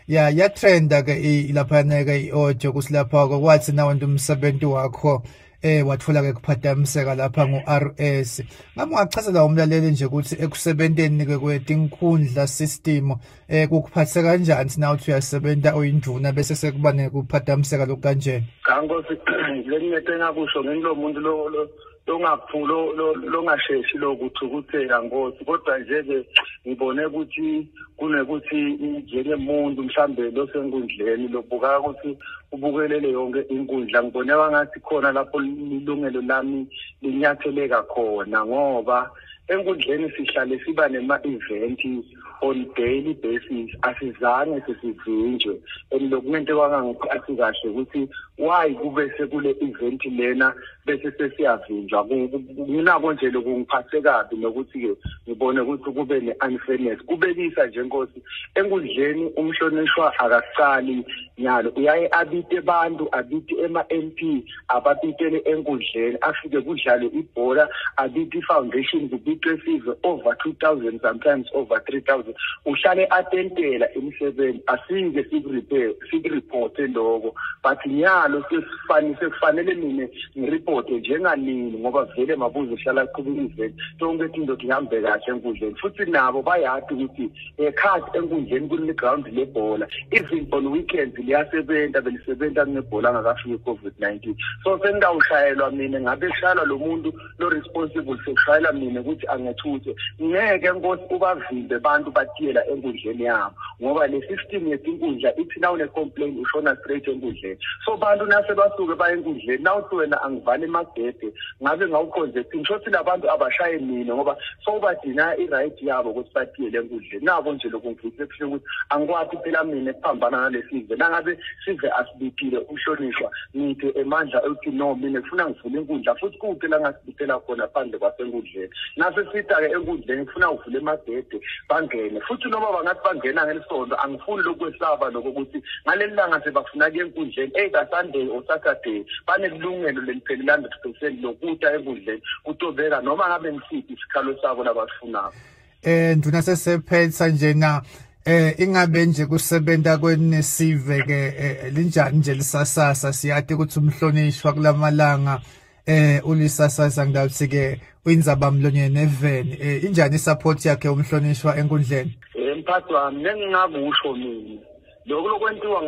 ya trenda ke ilaphana ke audio kusilapha kwathi nawe umsebenzi wakho wathola ke kuphadamiseka lapha ngo-RS. Ngabe ungachazela umlaleli nje ukuthi ekusebenteni ke kwetinkhundla system kukuphathe kanjani sinawuthi uyasebenza oyindvuna bese sekuba nekuphadamiseka lokhu kanjena? Kankosi lengethe ngakusho ngento muntu longaphulo longasheshi lokuthukuthela Nkosi, kodwa nje ngibone ukuthi kunekuthi njengemuntu mhlambe losenkundleni lobuka ukuthi ubukelele yonke inkundla, ngibone wangathi khona lapho ilungelo lami linyatheleka khona, ngoba enkundleni sihlale siba nema-event on daily basis, asizange sesivinjwe. Lokunento wangangiphathi kahle ukuthi why kube sekule event lena bese sesiyavinjwa. Nginako nje lokungiphathe kabi nokuthi ke ngibone ukuthi kube ne-unfairness. Kubekisa nje Nkosi, enkundleni umhlonishwa akaqali nyalo, uyaye abite abantu, abite ema-MP, ababitele enkundleni, afike kudlale ibhola, abite i-foundation, kubitwe sizwe over 2,000, sometimes over 3,000. Uhlale atentela imisebenzi, asike sikuripote lokho, but nyalo sekufanele mina ngiripote njenganini, ngoba vele Mabuza uhlala aqhubeka iveni tonke into ihambe kahle enkundleni, futhi nabo bayathi ukuthi ekhasi enkundleni kune-ground lebhola, even on weekends liyasebenza, belisebenza kunebhola angakafiki i-COVID-19. So sengawushayelwa mina, ngabe shayelwa lo muntu lo-responsible sekushayela mina ukuthi angethuthe. Ngeke Nkosi ubavimbe abantu batiyela enkundleni yabo, ngoba le system yetinkundla ithi na une-complaint ushona straight enkundleni. So bantu nase basuke baya enkundleni, nawuthi wena angivale emagede ngabe ngawukhonzekthi, ngisho ukuthi labantu abashaye mina ngoba sobadina i-right yabo ukuthi batiyele enkundleni. Nabo nje lokhu ngifise kusho ukuthi angikwathi phela mina ekuphambana nalesive, nangabe sive asibikile umhlonishwa ngithi emandla ethi no, mina ngifuna ngivule inkundla, futhi kuphi la ngasibitela khona phandle kwasenkundleni. Nase sitha-ke enkundleni ngifuna uvule emagede bangene, futhi noma bangathi bangena ngelisonto, angifuni lokwesaba lokho ukuthi ngaleli langa sebafuna ke enkundleni either Sunday or Saturday, banelungelo leliphelele 100% lokuta enkundleni kutobeka noma ngabe ngisiphi isikhalo sabo labafunayo. Nduna sesephetha nje na ingabe nje kusebenza kwenesive ke linjani nje lisasasa, siyathi ukuthi umhlonishwa kulamalanga ulisasasa ngathi ke uyinzaba mlonyeni eveni, injani support yakhe umhlonishwa enkundleni? Mphathi wami nengingakusho mina lokho lokwentiwa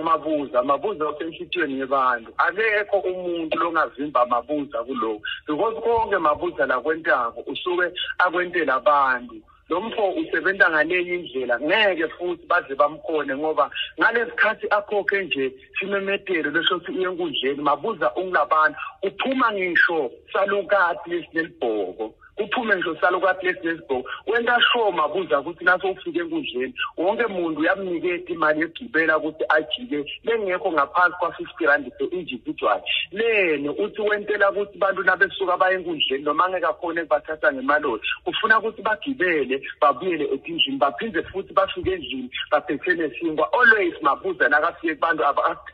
Mabuza usenhlitweni yebantu, akekho umuntu longavimba Mabuza kuloko, because konke Mabuza la kwentako usuke akwentela abantu. Lo mfo usebenza ngaleyi indlela, ngeke futhi baze bamkhone, ngoba ngalesikhathi akhokhe nje simemetelo leshothi uyenkundleni Mabuza unglabantu, uphuma ngisho salukati lesinelibhoko, uphume ngisho salukati lesinelibhoko, wenta sure Mabuza ukuthi naso ufike enkundleni wonke umuntu uyamnikeza imali yegibela ukuthi ajike lengekho ngaphansi kwa-50 rand per individual. Lene uthi wentela ukuthi bantu nabesuka baya enkundleni noma ngeke akhone bathatha ngemali, ufuna ukuthi bagibele babuyele etindlini, baphinde futhi bafike endlini baphethe nesinkwa. Always Mabuza nakafike kubantu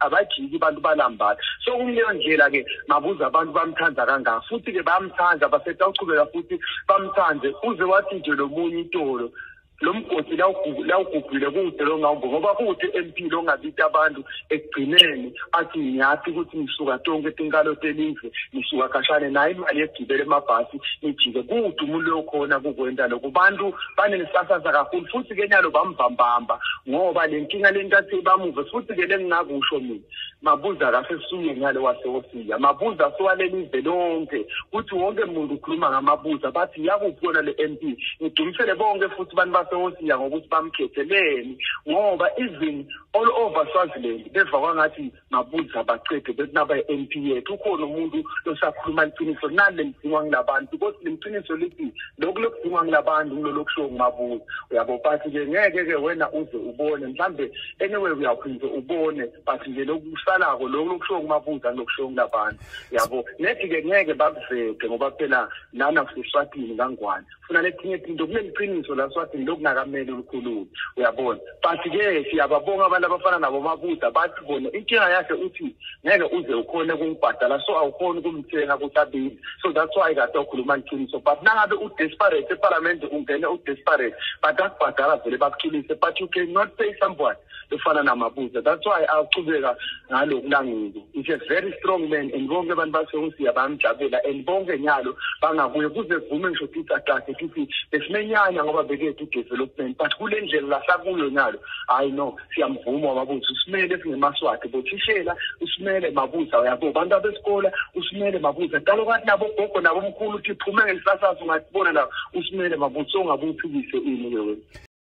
abajiki abantu balambala. So kuleyo ndlela ke Mabuza abantu bamthanda kangaka, futhi ke bamthanda basetha uchubeka futhi bamthande, uze wathi nje lo munye itolo lo mgodi la ugugile kude lo ngawumbo, ngoba kude empilo ongabita abantu ekugcineni athi ngiyathi ukuthi ngisuka tonke tinkalo telive, ngisuka kashane nayo imali yegibele emabhasi nijike kude umuntu lo khona kukwenta lokho. Bantu banelisasasa kakhulu, futhi ke nyalo bambambamba ngoba le nkinga lentathi bamuve. Futhi ke lengingakusho mina Mabuza kasesisuye ngalo waseHosea, Mabuza sowalelive lonke ukuthi wonke umuntu ukhuluma ngamabuza, bathi yakubona le MP ngidumisele bonke futhi bantu baseHosea ngokuthi bamkhetheleni, ngoba even all over Swaziland beva kwangathi Mabuza baqede bethi naba MP yethu ukhona umuntu losakhuluma iqiniso nale lidingwa ngilabantu, because limqiniso lithi lokho lokudingwa ngilabantu ngilolokusho Mabuza. Uyabo bathi ke ngeke ke wena uze ubone, mhlambe anyway uyaphinde ubone, bathi nje lokushalako lokho lokusho Mabuza nokusho ngilabantu. Yabo nethi ke ngeke bakuveke ngoba phela lana kuseswatini kangwane funa letinye izinto kuneliqiniso la Swatini lokunakamele ulukhulu, uyabona. Bathi ke siyababonga abantu abafana nabo Mabuza bathi bona inkinga yakhe uthi ngeke uze ukhone ukungibhadala so awukhona ukumthenga kutabili. So that's why kade okhuluma iqiniso. But nangabe udesperate eParliament ungene udesperate but akubhadala vele bakuthulise but you cannot pay someone efana naMabuza. That's why awuqhubeka ngaloku langizo. He's a very strong man and bonke abantu baseHosea bamjabulela and bonke nyalo bangakuye kuze vume ngisho ukuthi athathe ukuthi esimenyanya ngoba bekethu development but kule ndlela lasakuyo nyalo I know siyamvuma Mabuza usimele singemaswati bothishela usimele Mabuza yabo abantu abesikole usimele Mabuza dalo kathi nabo gogo nabo omkhulu uthi phumele sasazo ungasibona la usimele Mabuza ungabuphikise ini wewe.